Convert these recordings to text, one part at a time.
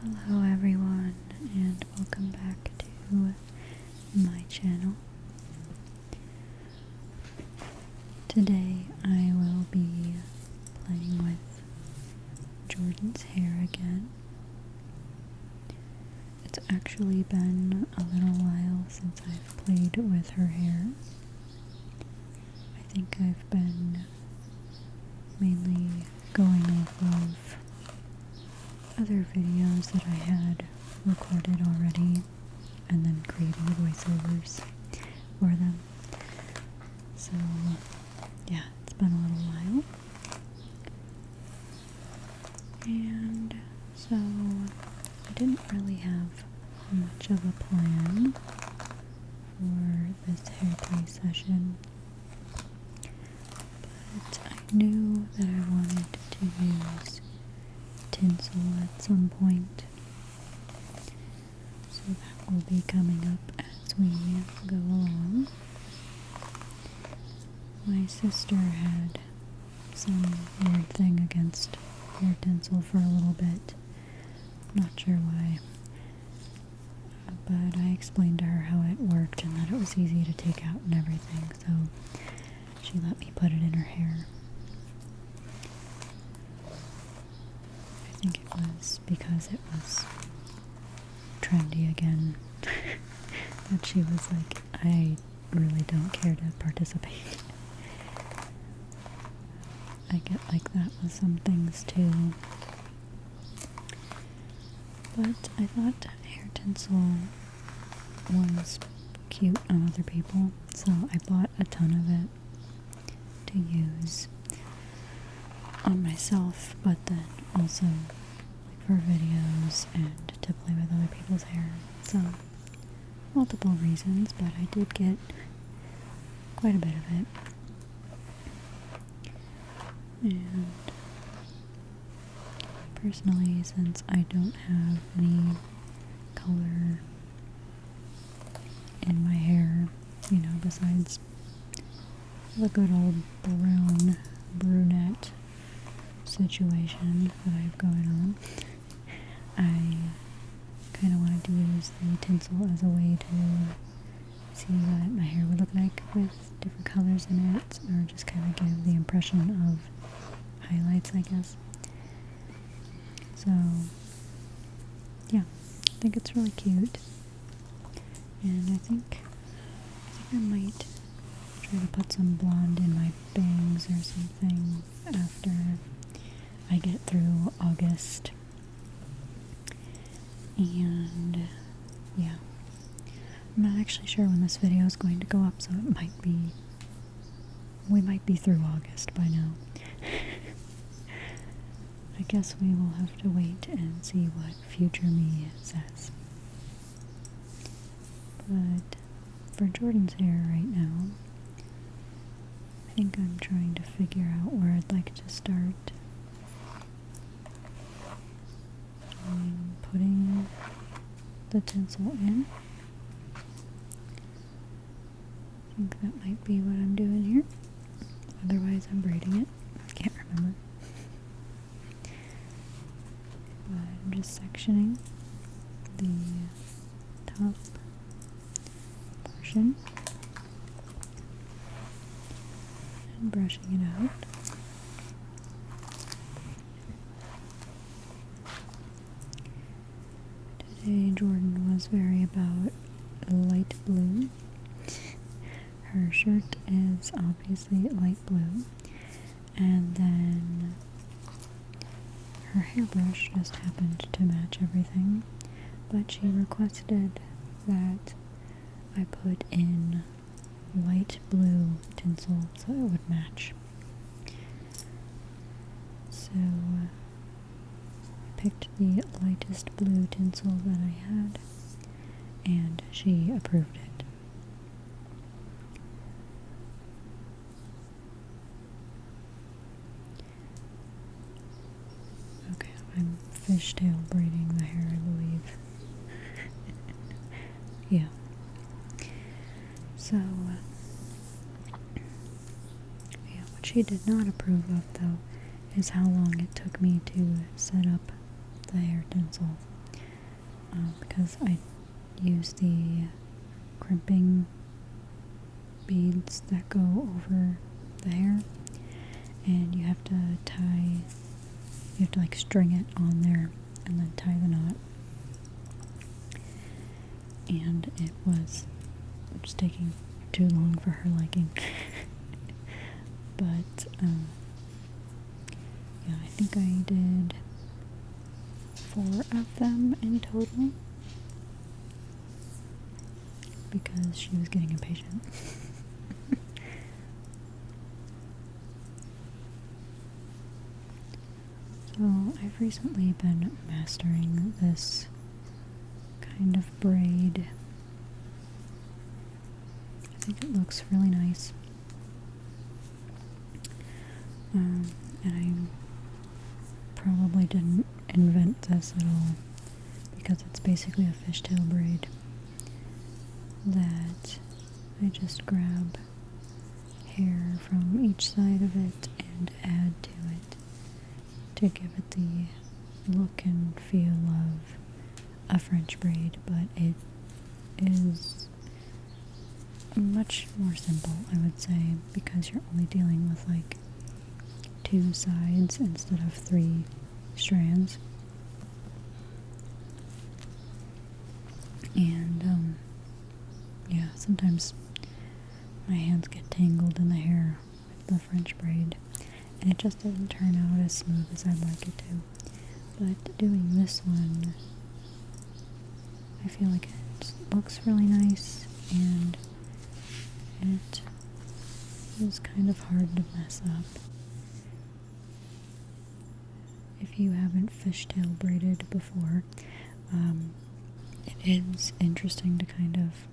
Hello everyone, and welcome back to my channel. Today I will be playing with Jordan's hair again. It's actually been a little while since I've played with her hair. I think I've been mainly going off of other videos that I had recorded already and then creating voiceovers for them. So yeah, it's been a little while. And so I didn't really have much of a plan for this hairplay session, but I knew that I wanted to use tinsel at some point, so that will be coming up as we go along. My sister had some weird thing against hair tinsel for a little bit, not sure why, but I explained to her how it worked and that it was easy to take out and everything, so she let me put it in her hair. I think it was because it was trendy again that she was like, I really don't care to participate. I get like that with some things too. But I thought hair tinsel was cute on other people, so I bought a ton of it to use on myself, but then also for videos and to play with other people's hair. So multiple reasons, but I did get quite a bit of it. And personally, since I don't have any color in my hair, you know, besides the good old brown brunette situation that I have going on, I kind of wanted to use the tinsel as a way to see what my hair would look like with different colors in it, or just kind of give the impression of highlights, I guess. So yeah, I think it's really cute, and I think I might try to put some blonde in my bangs or something after I get through August. And yeah, I'm not actually sure when this video is going to go up, so it might be, we might be through August by now. I guess we will have to wait and see what future me says. But for Jordan's hair right now, I think I'm trying to figure out where I'd like to start. I'm putting the tinsel in. I think that might be what I'm doing here. Otherwise I'm braiding it. I can't remember. But I'm just sectioning the top portion and brushing it out. Today Jordan was very about light blue. Her shirt is obviously light blue, and then her hairbrush just happened to match everything, but she requested that I put in light blue tinsel so it would match. So I picked the lightest blue tinsel that I had, and she approved it. Okay, I'm fishtail braiding the hair, I believe. Yeah. So, yeah, what she did not approve of, though, is how long it took me to set up the hair tinsel. because I use the crimping beads that go over the hair, and you have to like string it on there and then tie the knot. And it was just taking too long for her liking. But yeah, I think I did 4 of them in total because she was getting impatient. So I've recently been mastering this kind of braid. I think it looks really nice. And I probably didn't invent this at all because it's basically a fishtail braid that I just grab hair from each side of it and add to it to give it the look and feel of a French braid, but it is much more simple, I would say, because you're only dealing with like 2 sides instead of 3 strands. And yeah, sometimes my hands get tangled in the hair with the French braid, and it just doesn't turn out as smooth as I'd like it to. But doing this one, I feel like it looks really nice, and it is kind of hard to mess up. If you haven't fishtail braided before, it is interesting to kind of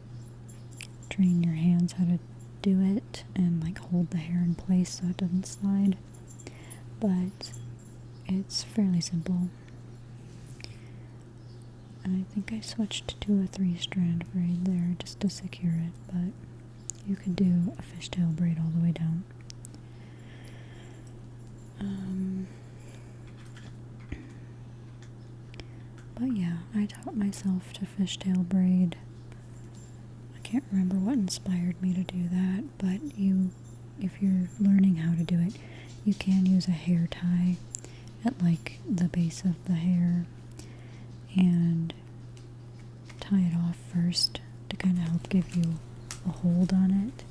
train your hands how to do it and like hold the hair in place so it doesn't slide, but it's fairly simple. And I think I switched to a 3-strand braid there just to secure it, but you could do a fishtail braid all the way down. But yeah, I taught myself to fishtail braid. I can't remember what inspired me to do that, but if you're learning how to do it, you can use a hair tie at like the base of the hair and tie it off first to kind of help give you a hold on it,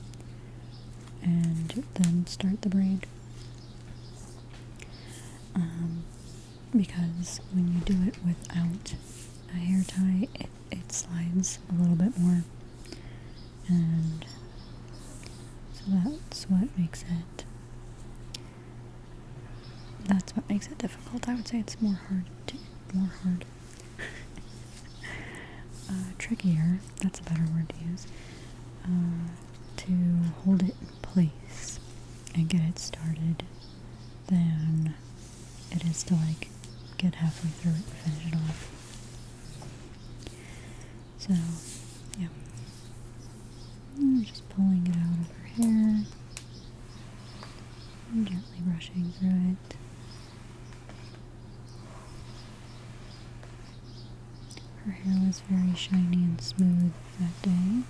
and then start the braid. Because when you do it without a hair tie, it slides a little bit more, and so that's what makes it difficult. I would say it's trickier, that's a better word to use, to hold it in place and get it started than it is to like get halfway through it and finish it off. So yeah, I'm just pulling it out of her hair and gently brushing through it. Her hair was very shiny and smooth that day.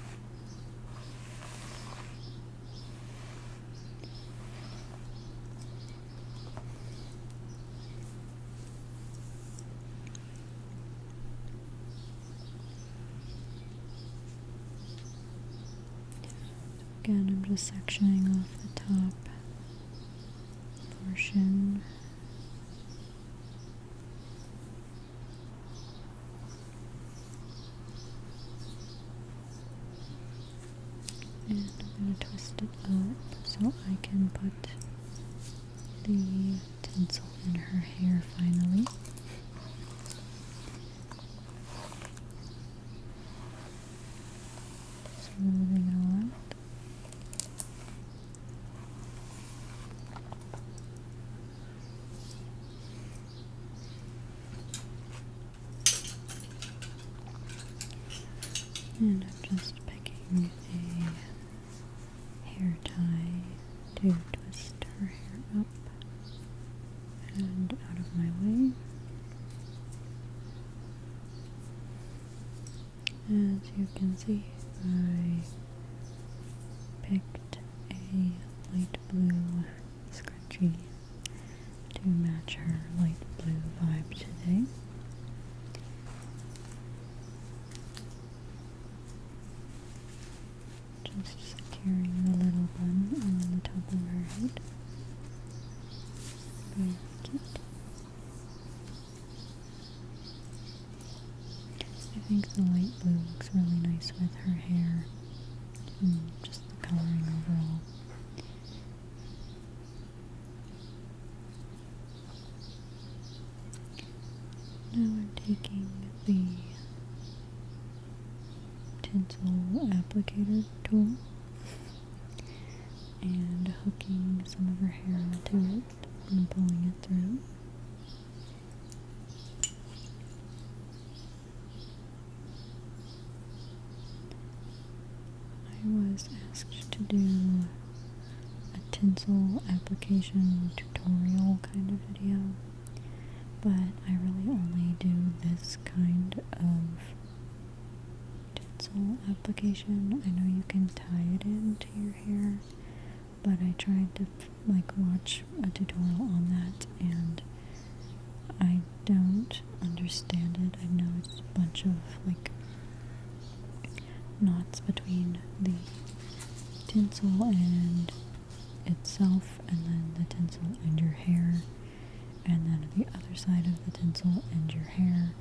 Again, I'm just sectioning off the top portion. And I'm going to twist it up so I can put the tinsel in her hair finally. Smoothing it all out. And I'm just picking a hair tie to twist her hair up and out of my way. as you can see, I picked a light blue scrunchie to match her light blue vibe today. Just securing the little bun on the top of her head. Very cute. I think the light blue looks really nice with her hair and just the coloring overall. Now I'm taking the Tinsel Applicator tool and hooking some of her hair into it and pulling it through. I was asked to do a tinsel application tutorial kind of video, but I really only do this kind of tinsel application. I know you can tie it into your hair, but I tried to watch a tutorial on that and I don't understand it. I know it's a bunch of knots between the tinsel and itself, and then the tinsel and your hair, and then the other side of the tinsel and your hair,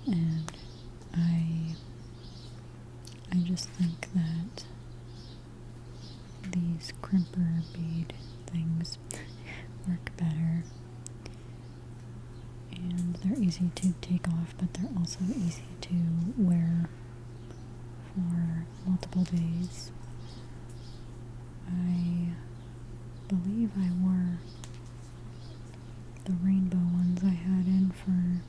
and I just think that these crimper bead things work better, and they're easy to take off, but they're also easy to wear for multiple days. I believe I wore the rainbow ones I had in for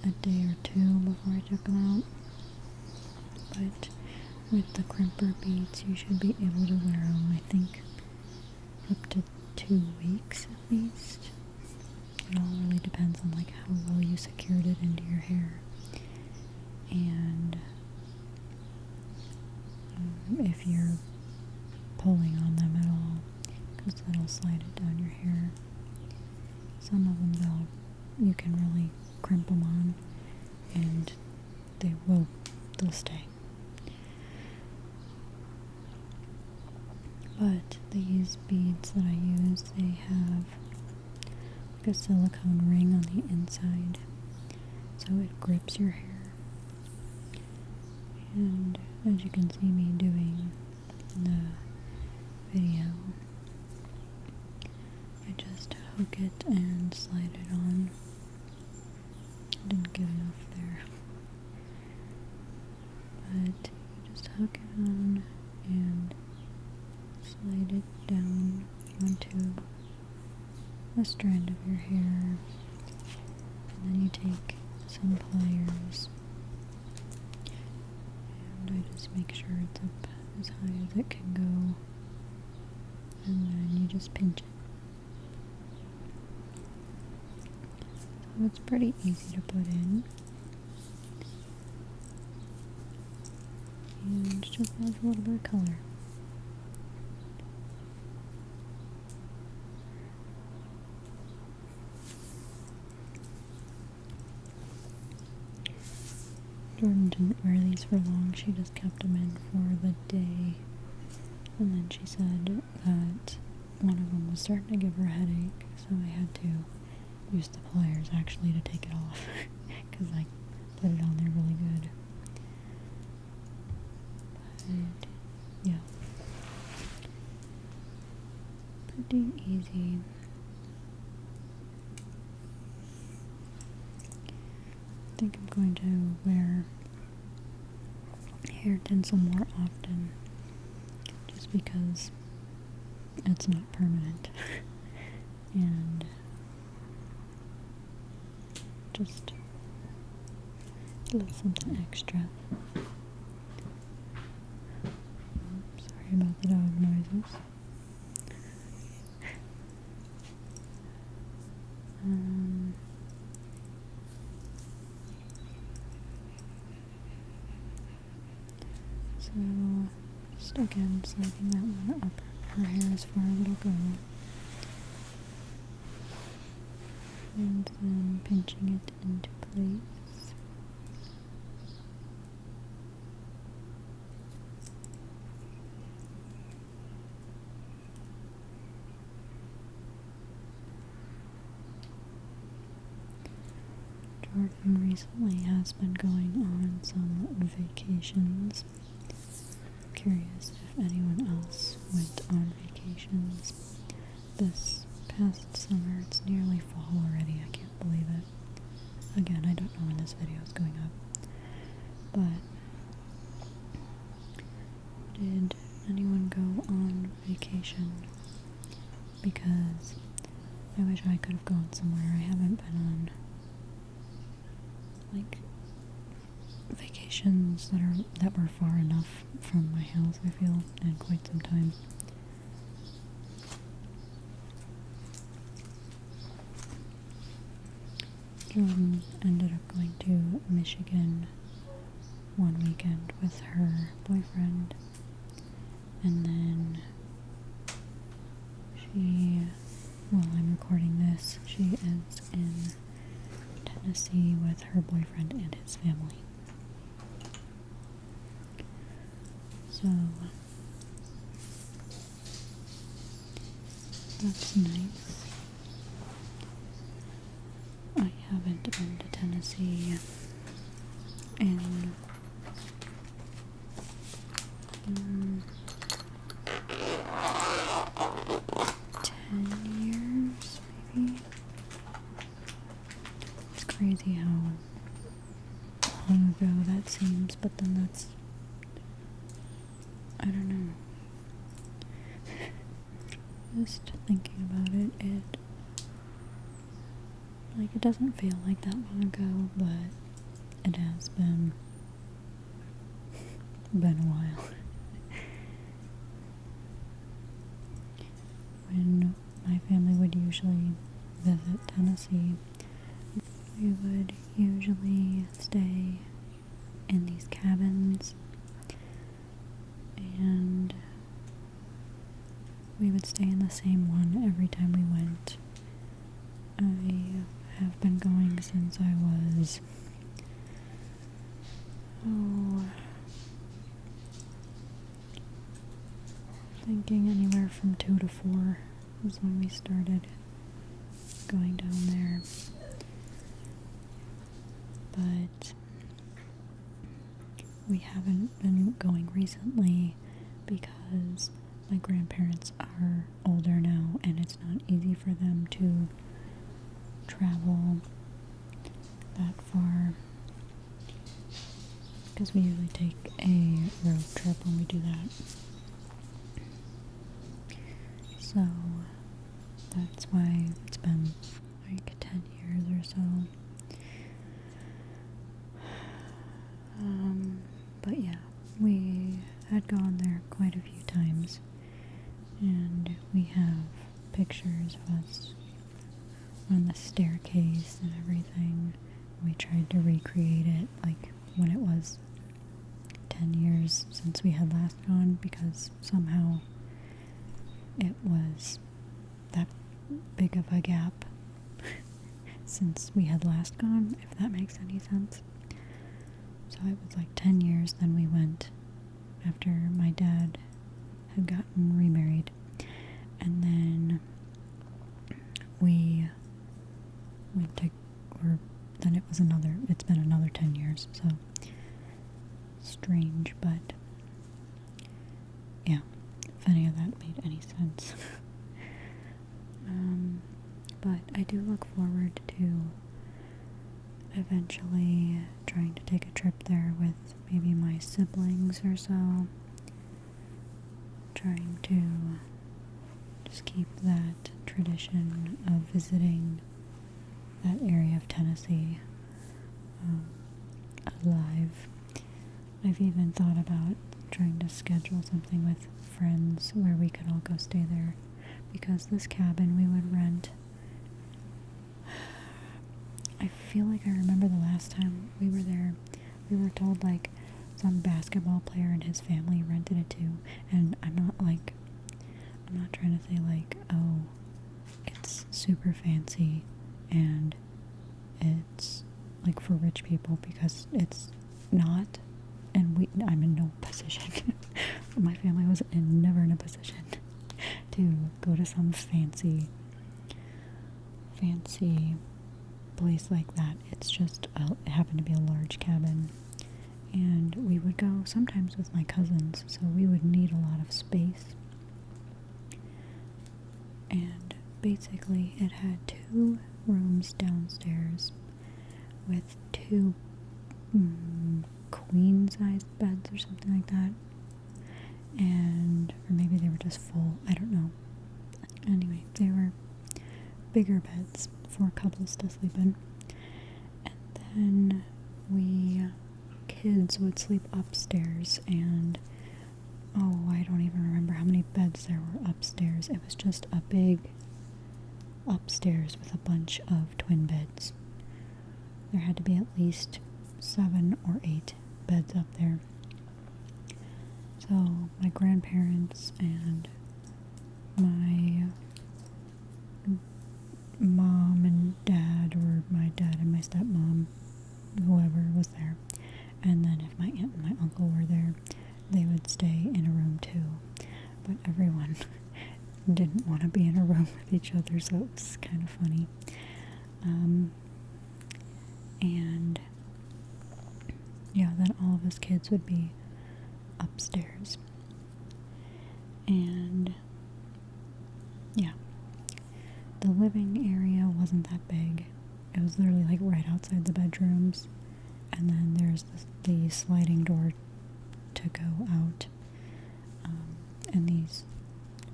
a day or two before I took them out, but with the crimper beads you should be able to wear them, I think, up to 2 weeks at least. It all really depends on how well you secured it into your hair, and if you're pulling on them at all, because that'll slide it down your hair. Some of them you can really crimp them on and they'll stay. But these beads that I use, they have a silicone ring on the inside, so it grips your hair. And as you can see me doing in the video, I just hook it and slide it on. I didn't get enough there. But you just hook it on and slide it down onto a strand of your hair. And then you take some pliers, and I just make sure it's up as high as it can go, and then you just pinch it. So it's pretty easy to put in, and just adds a little bit of color. Jordan didn't wear these for long, she just kept them in for the day, and then she said that one of them was starting to give her a headache, so I had to use the pliers actually to take it off, because I put it on there really good. But yeah, pretty easy. I think I'm going to wear hair tinsel more often, just because it's not permanent, and just a little something extra. Sorry about the dog noises. So, just again sliding that one up her hair as far as it'll go. And then pinching it into place. Jordan recently has been going on some vacations. Curious if anyone else went on vacations this past summer. It's nearly fall already, I can't believe it. Again, I don't know when this video is going up. But did anyone go on vacation? Because I wish I could have gone somewhere. I haven't been on like vacations that were far enough from my house, I feel, in quite some time. Jordan ended up going to Michigan one weekend with her boyfriend, and then while I'm recording this, she is in Tennessee with her boyfriend and his family. So that's nice. I haven't been to Tennessee in 10 years, maybe. It's crazy how long ago that seems, but then that's, I don't know. Just thinking about it, it doesn't feel like that long ago, but it has been a while. When my family would usually visit Tennessee, we would usually stay in these cabins, and we would stay in the same one every time we went. I have been going since I was, thinking anywhere from 2 to 4 was when we started going down there. But we haven't been going recently because my grandparents are older now, and it's not easy for them to travel that far, because we usually take a road trip when we do that. So that's why it's been like 10 years or so. But yeah, we had gone there quite a few times, and we have pictures of us on the staircase and everything. We tried to recreate it like when it was 10 years since we had last gone, because somehow it was that big of a gap since we had last gone, if that makes any sense. So it was like 10 years, then we went after my dad had gotten remarried, and then we went to, or then it's been another 10 years, so strange, but yeah, if any of that made any sense. But I do look forward to eventually trying to take a trip there with maybe my siblings or so, trying to just keep that tradition of visiting that area of Tennessee alive. I've even thought about trying to schedule something with friends where we could all go stay there, because this cabin we would rent, I feel like I remember the last time we were there, we were told like some basketball player and his family rented it too. And I'm not trying to say like, oh, it's super fancy and it's like for rich people, because it's not. And I'm in no position. My family was never in a position to go to some fancy place like that. It's just it happened to be a large cabin, and we would go sometimes with my cousins, so we would need a lot of space. And basically it had 2 rooms downstairs with 2 queen-sized beds or something like that, or maybe they were just full, I don't know. Anyway, they were bigger beds for couples to sleep in. And then we kids would sleep upstairs, and I don't even remember how many beds there were upstairs. It was just a big upstairs with a bunch of twin beds. There had to be at least 7 or 8 beds up there. So my grandparents and my mom and dad, or my dad and my stepmom, whoever was there, and then if my aunt and my uncle were there, they would stay in a room too. But everyone didn't want to be in a room with each other, so it was kind of funny. And yeah, then all of us kids would be upstairs. And yeah, the living area wasn't that big. It was literally like right outside the bedrooms, and then there's the sliding door to go out. And these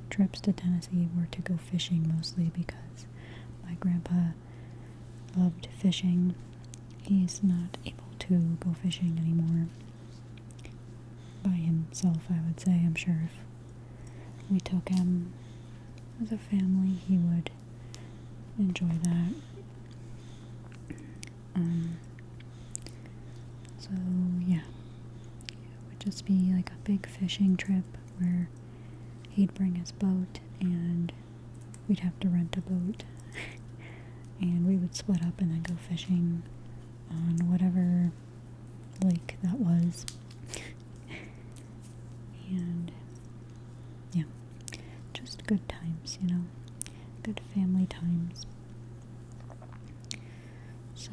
trips to Tennessee were to go fishing mostly, because my grandpa loved fishing. He's not able to go fishing anymore by himself, I would say. I'm sure if we took him as a family, he would enjoy that. So yeah, it would just be like a big fishing trip where he'd bring his boat and we'd have to rent a boat and we would split up and then go fishing on whatever lake that was. And yeah, just good times, good family times. So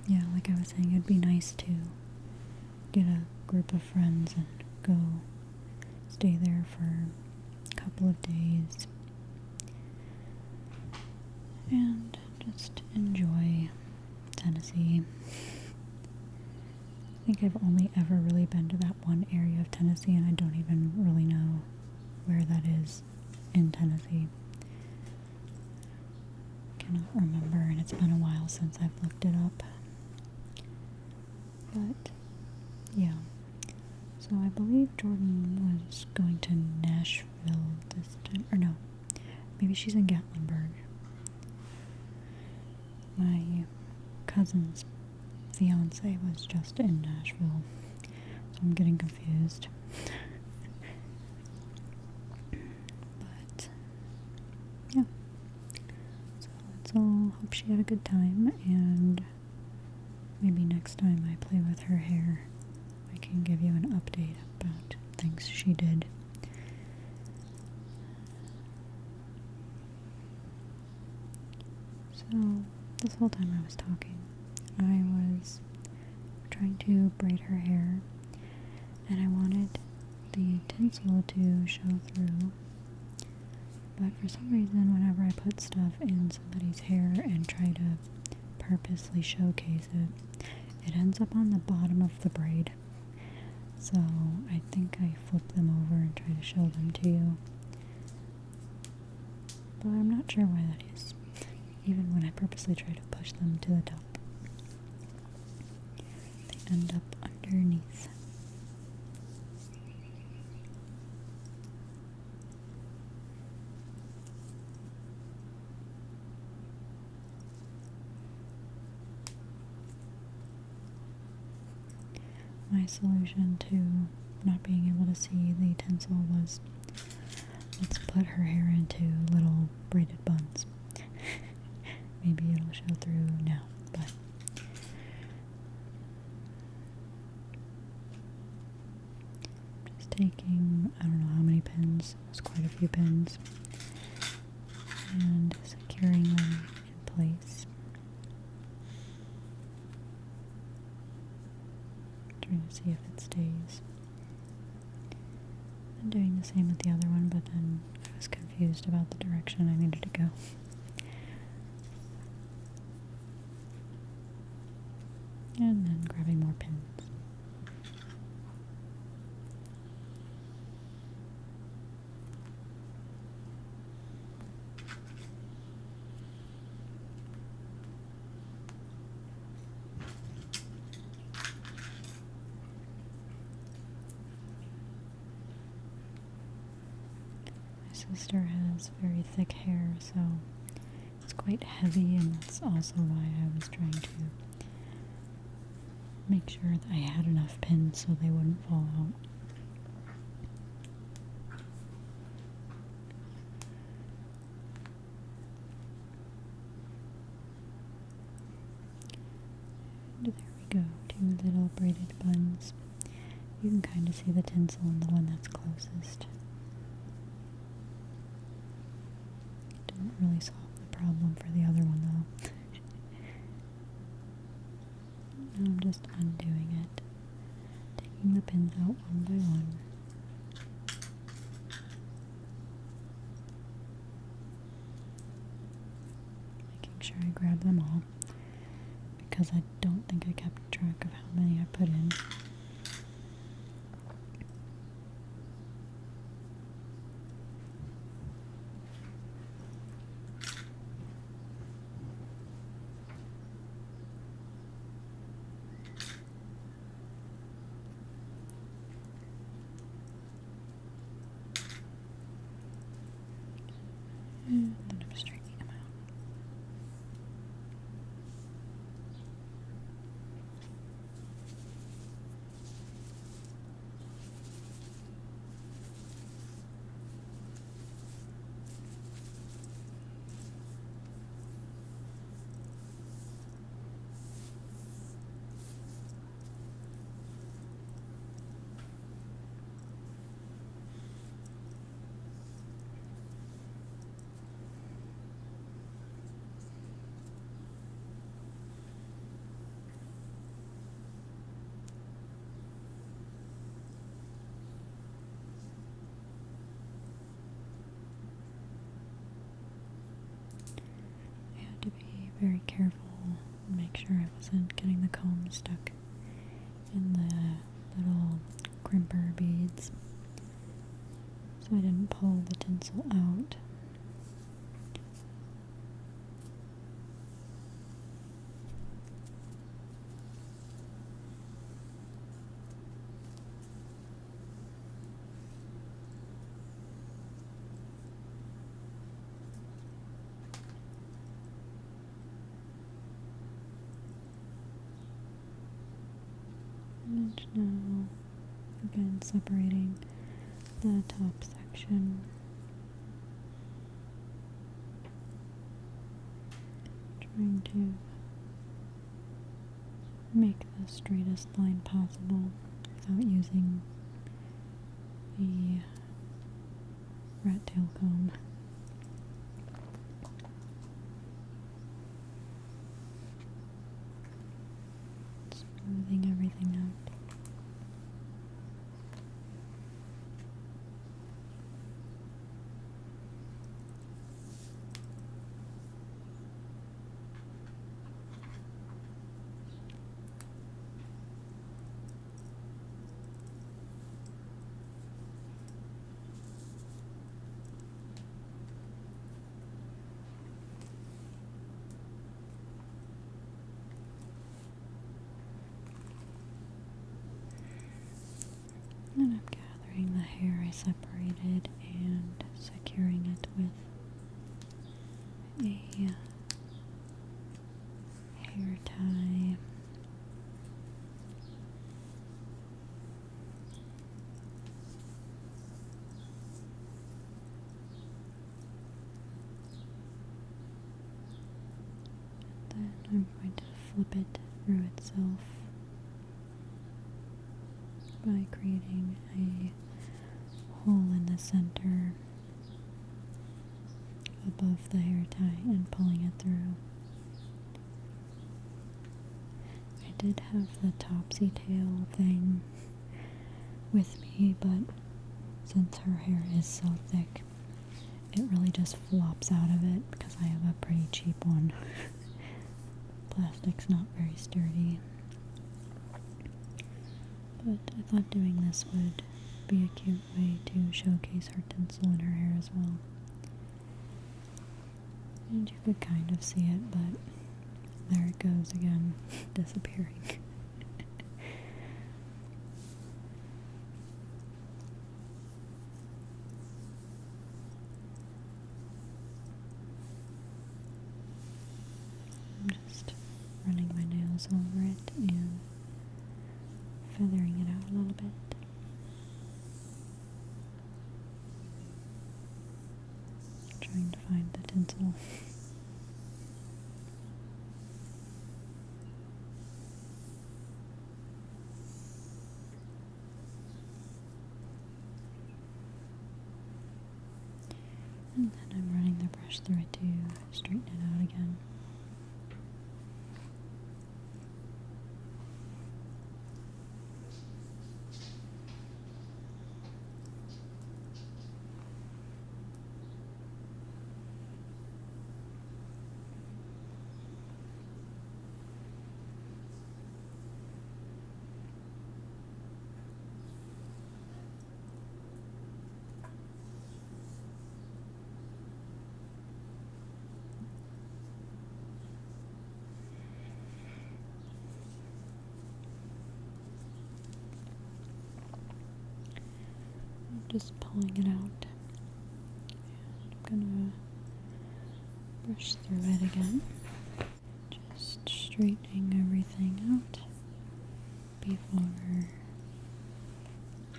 yeah, like I was saying, it'd be nice to get a group of friends and go stay there for a couple of days and just enjoy Tennessee. I think I've only ever really been to that one area of Tennessee, and I don't even really know where that is in Tennessee. Cannot remember, and it's been a while since I've looked it up. But yeah, so I believe Jordan was going to Nashville this time, or no, maybe she's in Gatlinburg. My cousin's fiance was just in Nashville, so I'm getting confused. But yeah, so let's all hope she had a good time, and maybe next time I play with her hair, I can give you an update about things she did. So this whole time I was talking, I was trying to braid her hair, and I wanted the tinsel to show through, but for some reason whenever I put stuff in somebody's hair and try to purposely showcase it, it ends up on the bottom of the braid. So I think I flip them over and try to show them to you, but I'm not sure why that is, even when I purposely try to push them to the top. They end up underneath. My my solution to not being able to see the tinsel was, let's put her hair into little braided buns. Maybe it'll show through now, but just taking, I don't know how many pins, it was quite a few pins, and securing them in place. Trying to see if it stays. And doing the same with the other one, but then I was confused about the direction I needed to go. And then grabbing more pins. My sister has very thick hair, so it's quite heavy, and that's also why I was trying to make sure that I had enough pins so they wouldn't fall out. And there we go, 2 little braided buns. You can kind of see the tinsel in the one that's closest. Didn't really solve the problem for the other one though. Now I'm just undoing it, taking the pins out one by one. Making sure I grab them all, because I don't think I kept track of how many I put in. And then I'm straightening them out. To be very careful and make sure I wasn't getting the comb stuck in the little crimper beads, so I didn't pull the tinsel out. And now, again, separating the top section. Trying to make the straightest line possible without using the rat tail comb. Smoothing everything out. And I'm gathering the hair I separated and securing it with a hair tie. then I'm going to flip it through itself by creating a hole in the center above the hair tie and pulling it through. I did have the topsy tail thing with me, but since her hair is so thick, it really just flops out of it because I have a pretty cheap one. Plastic's not very sturdy. But I thought doing this would be a cute way to showcase her tinsel in her hair as well. And you could kind of see it, but there it goes again, disappearing. I'm just running my nails over it and feathering it out a little bit. Trying to find the tinsel. And then I'm running the brush through it to straighten it out again. Just pulling it out, and I'm gonna brush through it again, just straightening everything out before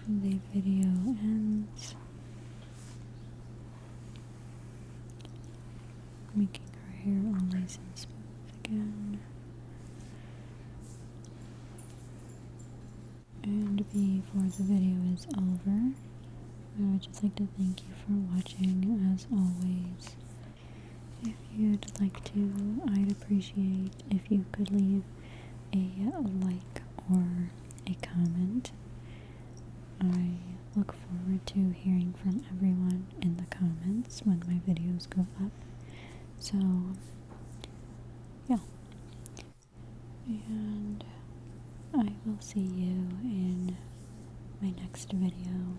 the video ends, making her hair all nice and smooth again. And before the video is over, I would just like to thank you for watching, as always. If you'd like to, I'd appreciate if you could leave a like or a comment. I look forward to hearing from everyone in the comments when my videos go up. So, yeah. And I will see you in my next video.